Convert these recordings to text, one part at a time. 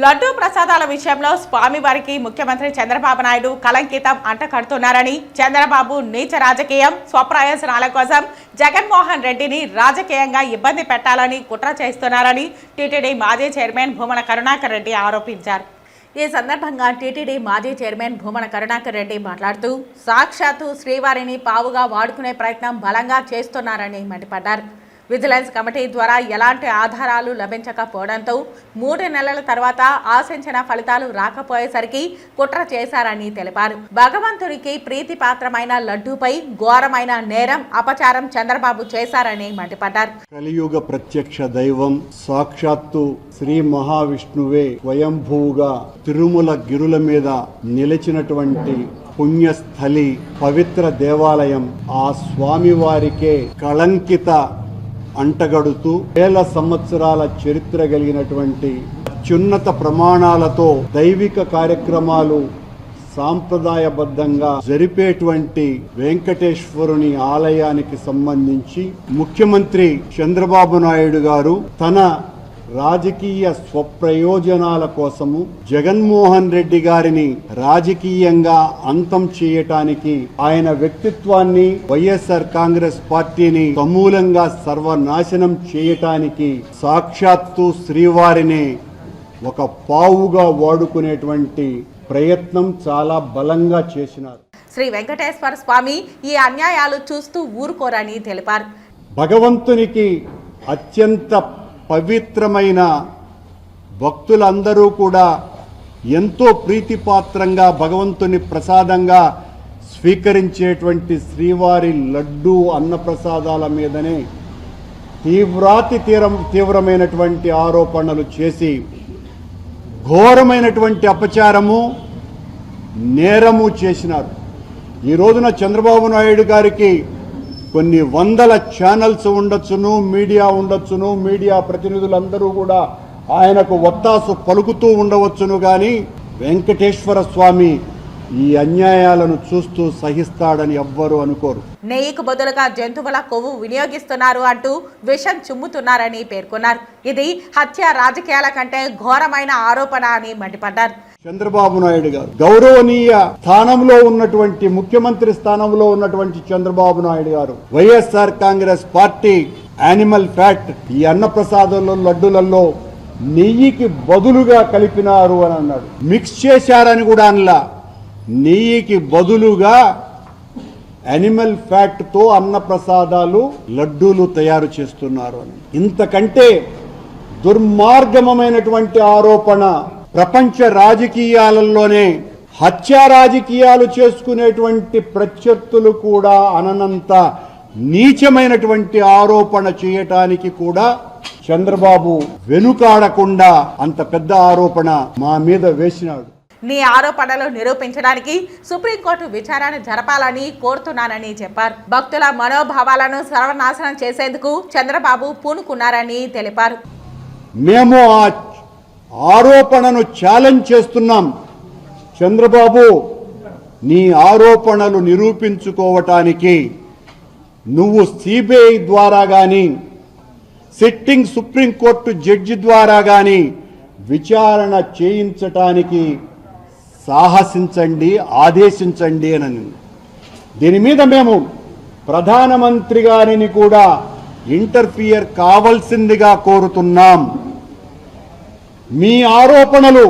లడ్డూ ప్రసాదాల విషయంలో స్వామివారికి ముఖ్యమంత్రి చంద్రబాబు నాయుడు కలంకితం అంటకడుతున్నారని, చంద్రబాబు నీచ రాజకీయం స్వప్రయోజనాల కోసం జగన్మోహన్ రెడ్డిని రాజకీయంగా ఇబ్బంది పెట్టాలని కుట్ర చేస్తున్నారని టీటీడీ మాజీ చైర్మన్ భూమన కరుణాకర్ రెడ్డి ఆరోపించారు. ఈ సందర్భంగా టీటీడీ మాజీ చైర్మన్ భూమన కరుణాకర్ రెడ్డి మాట్లాడుతూ, సాక్షాత్తు శ్రీవారిని పావుగా వాడుకునే ప్రయత్నం బలంగా చేస్తున్నారని మండిపడ్డారు. విజిలెన్స్ కమిటీ ద్వారా ఎలాంటి ఆధారాలు లభించకపోవడంతో 3 నెలల తర్వాత ఆశించిన ఫలితాలు రాకపోయేసరికి కుట్ర చేశారని తెలిపారు. భగవంతుడికి ప్రీతిపాత్రమైన లడ్డూపై ఘోరమైన నేరం అపచారం చంద్రబాబు చేశారని మండిపడ్డారు. కలియుగ ప్రత్యక్ష దైవం సాక్షాత్తు శ్రీ మహావిష్ణువే స్వయంభూగా తిరుమల గిరుల మీద నిలిచినటువంటి పుణ్యస్థలి, పవిత్ర దేవాలయం ఆ స్వామివారికే కళంకిత అంటగడుతూ వేల సంవత్సరాల చరిత్ర కలిగినటువంటి అత్యున్నత ప్రమాణాలతో దైవిక కార్యక్రమాలు సాంప్రదాయబద్ధంగా జరిపేటువంటి వెంకటేశ్వరుని ఆలయానికి సంబంధించి ముఖ్యమంత్రి చంద్రబాబు నాయుడు గారు తన రాజకీయ స్వప్రయోజనాల కోసము జగన్మోహన్ రెడ్డి గారిని రాజకీయంగా అంతం చేయటానికి, ఆయన వ్యక్తిత్వాన్ని, వైఎస్ఆర్ కాంగ్రెస్ పార్టీని సమూలంగా సర్వనాశనం చేయటానికి సాక్షాత్తు శ్రీవారిని ఒక పావుగా వాడుకునేటువంటి ప్రయత్నం చాలా బలంగా చేసినారు. శ్రీ వెంకటేశ్వర స్వామి ఈ అన్యాయాలు చూస్తూ ఊరుకోరని తెలిపారు. భగవంతునికి అత్యంత పవిత్రమైన భక్తులందరూ కూడా ఎంతో ప్రీతిపాత్రంగా భగవంతుని ప్రసాదంగా స్వీకరించేటువంటి శ్రీవారి లడ్డూ అన్నప్రసాదాల మీదనే తీవ్రమైనటువంటి ఆరోపణలు చేసి ఘోరమైనటువంటి అపచారము, నేరము చేసినారు. ఈ రోజున చంద్రబాబు నాయుడు గారికి కొన్ని వందల ఛానల్స్ ఉండొచ్చును, మీడియా ఉండొచ్చును, మీడియా ప్రతినిధులందరూ కూడా ఆయనకు ఒత్తాసు పలుకుతూ ఉండవచ్చును. కానీ వెంకటేశ్వర స్వామి ఈ అన్యాయాలను చూస్తూ సహిస్తాడని ఎవ్వరూ అనుకోరు. నెయ్యికి బదులుగా జంతువుల కొవ్వు వినియోగిస్తున్నారు అంటూ విషం చుమ్ముతున్నారని పేర్కొన్నారు. ఇది హత్య రాజకీయాల కంటే ఘోరమైన ఆరోపణ అని మండిపడ్డారు. చంద్రబాబు నాయుడు గారు గౌరవనీయ స్థానంలో ఉన్నటువంటి, ముఖ్యమంత్రి స్థానంలో ఉన్నటువంటి చంద్రబాబు నాయుడు గారు YSR Congress party animal fat ఈ అన్నప్రసాదంలో లడ్డులలో నెయ్యికి బదులుగా కలిపినారు అని అన్నాడు. మిక్స్ చేశారని కూడా అనలా, నెయ్యికి బదులుగా యానిమల్ ఫ్యాట్ తో అన్నప్రసాదాలు లడ్డూలు తయారు చేస్తున్నారు అని. ఇంతకంటే దుర్మార్గమైనటువంటి ఆరోపణ ప్రపంచ రాజకీయాలలోనే హత్యా రాజకీయాలు చేసుకునేటువంటి ప్రత్యర్థులు కూడా అననంత నీచమైనటువంటి ఆరోపణ చేయటానికి కూడా చంద్రబాబు వెనుకాడకుండా అంత పెద్ద ఆరోపణ మా మీద వేసినాడు. నీ ఆరోపణలు నిరూపించడానికి సుప్రీంకోర్టు విచారణ జరపాలని కోరుతున్నానని చెప్పారు. భక్తుల మనోభావాలను సర్వనాశనం చేసేందుకు చంద్రబాబు పూనుకున్నారని తెలిపారు. మేము ఆ ఆరోపణను ఛాలెంజ్ చేస్తున్నాం. చంద్రబాబు, నీ ఆరోపణలు నిరూపించుకోవటానికి నువ్వు సిబిఐ ద్వారా కానీ, సిట్టింగ్ సుప్రీంకోర్టు జడ్జి ద్వారా కానీ విచారణ చేయించటానికి సాహసించండి, ఆదేశించండి అని. దీని మీద మేము ప్రధానమంత్రి గారిని కూడా ఇంటర్ఫియర్ కావాల్సిందిగా కోరుతున్నాం. మీ ఆరోపణలు,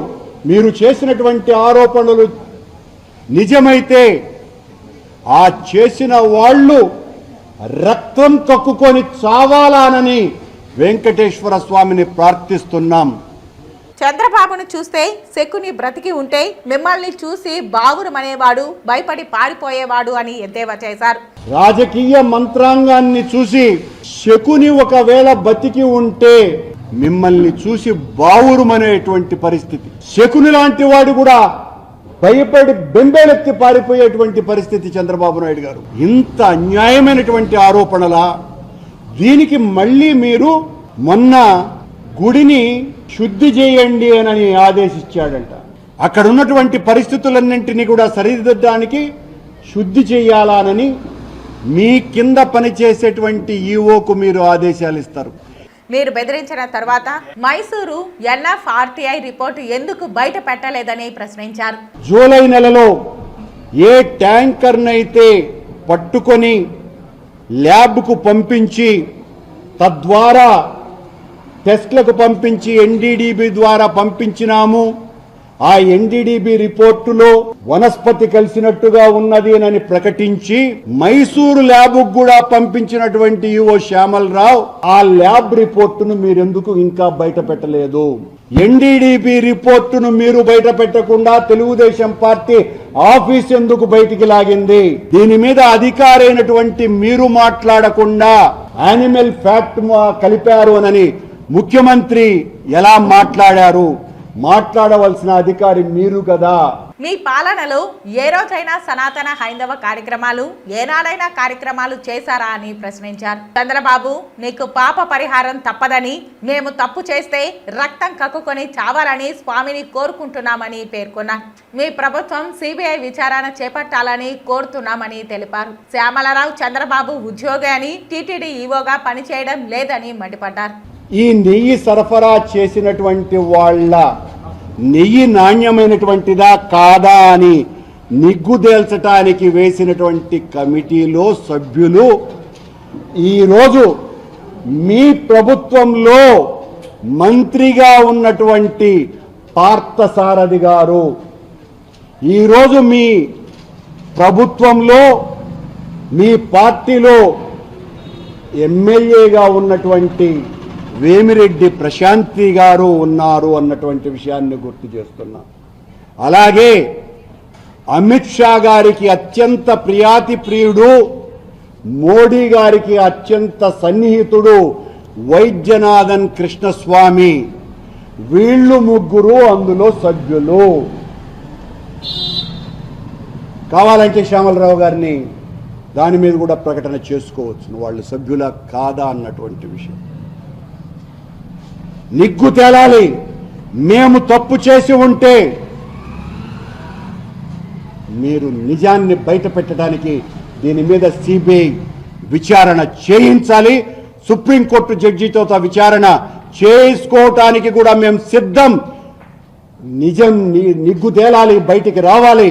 మీరు చేసినటువంటి ఆరోపణలు నిజమైతే ఆ చేసిన వాళ్ళు రక్తం కక్కుకొని చావాలానని వెంకటేశ్వర స్వామిని ప్రార్థిస్తున్నాం. చంద్రబాబును చూస్తే శకుని బ్రతికి ఉంటే మిమ్మల్ని చూసి బావురమనేవాడు, భయపడి పారిపోయేవాడు అని ఎద్దేవా చేశారు. రాజకీయ మంత్రాంగాన్ని చూసి శకుని ఒకవేళ బతికి ఉంటే మిమ్మల్ని చూసి బావురుమనేటువంటి పరిస్థితి, శకుని లాంటి వాడు కూడా భయపడి బెంబేలెత్తి పారిపోయేటువంటి పరిస్థితి చంద్రబాబు నాయుడు గారు. ఇంత అన్యాయమైనటువంటి ఆరోపణలా? దీనికి మళ్ళీ మీరు మొన్న గుడిని శుద్ధి చేయండి అని ఆదేశించాడంట. అక్కడ ఉన్నటువంటి పరిస్థితులన్నింటినీ కూడా సరిదిద్దడానికి శుద్ధి చేయాలని మీ కింద పనిచేసేటువంటి ఈఓకు మీరు ఆదేశాలు ఇస్తారు. మీరు బెదిరించిన తర్వాత మైసూరు NFRTI రిపోర్టు ఎందుకు బయట పెట్టలేదని ప్రశ్నించారు. జూలై నెలలో ఏ ట్యాంకర్నైతే పట్టుకొని ల్యాబ్కు పంపించి తద్వారా టెస్ట్లకు పంపించి NDDB ద్వారా పంపించినాము, ఆ NDDB రిపోర్టులో వనస్పతి కలిసినట్టుగా ఉన్నది అని ప్రకటించి మైసూరు ల్యాబ్ కూడా పంపించినటువంటి ఈవో శ్యామలరావు ఆ ల్యాబ్ రిపోర్టును మీరెందుకు ఇంకా బయట పెట్టలేదు? NDDB రిపోర్టును మీరు బయట పెట్టకుండా తెలుగుదేశం పార్టీ ఆఫీస్ ఎందుకు బయటికి లాగింది? దీని మీద అధికారైనటువంటి మీరు మాట్లాడకుండా యానిమల్ ఫ్యాక్ట్ కలిపారు అని ముఖ్యమంత్రి ఎలా మాట్లాడారు? మాట్లాడవలసిన అధికారి మీరు కదా. మీ పాలనలో ఏ రోజైనా సనాతన హైందవ కార్యక్రమాలు, ఏనాడైనా కార్యక్రమాలు చేశారా అని ప్రశ్నించారు. చంద్రబాబు, నీకు పాప పరిహారం తప్పదని, మేము తప్పు చేస్తే రక్తం కక్కుకొని చావాలని స్వామిని కోరుకుంటున్నామని పేర్కొన్నారు. మీ ప్రభుత్వం CBI విచారణ చేపట్టాలని కోరుతున్నామని తెలిపారు. శ్యామలరావు చంద్రబాబు ఉద్యోగి అని, TTD ఈవోగా పనిచేయడం లేదని మండిపడ్డారు. ఈ నెయ్యి సరఫరా చేసినటువంటి వాళ్ళ నెయ్యి నాణ్యమైనటువంటిదా కాదా అని నిగ్గుదేల్చటానికి వేసినటువంటి కమిటీలో సభ్యులు ఈరోజు మీ ప్రభుత్వంలో మంత్రిగా ఉన్నటువంటి పార్థసారథి గారు, ఈరోజు మీ ప్రభుత్వంలో మీ పార్టీలో ఎమ్మెల్యేగా ఉన్నటువంటి వేమిరెడ్డి ప్రశాంతి గారు ఉన్నారు అన్నటువంటి విషయాన్ని గుర్తు చేస్తున్నా. అలాగే అమిత్ షా గారికి అత్యంత ప్రియాతి ప్రియుడు, మోడీ గారికి అత్యంత సన్నిహితుడు వైద్యనాథన్ కృష్ణస్వామి, వీళ్ళు ముగ్గురు అందులో సభ్యులు. కావాలంటే శ్యామలరావు గారిని దాని మీద కూడా ప్రకటన చేసుకోవచ్చు, వాళ్ళు సభ్యుల కాదా అన్నటువంటి విషయం. నిగ్గు తేలాలి. మేము తప్పు చేసి ఉంటే మీరు నిజాన్ని బయట పెట్టడానికి దీని మీద CBI విచారణ చేయించాలి. సుప్రీంకోర్టు జడ్జితో విచారణ చేసుకోవటానికి కూడా మేము సిద్ధం. నిజం నిగ్గు తేలాలి, బయటికి రావాలి.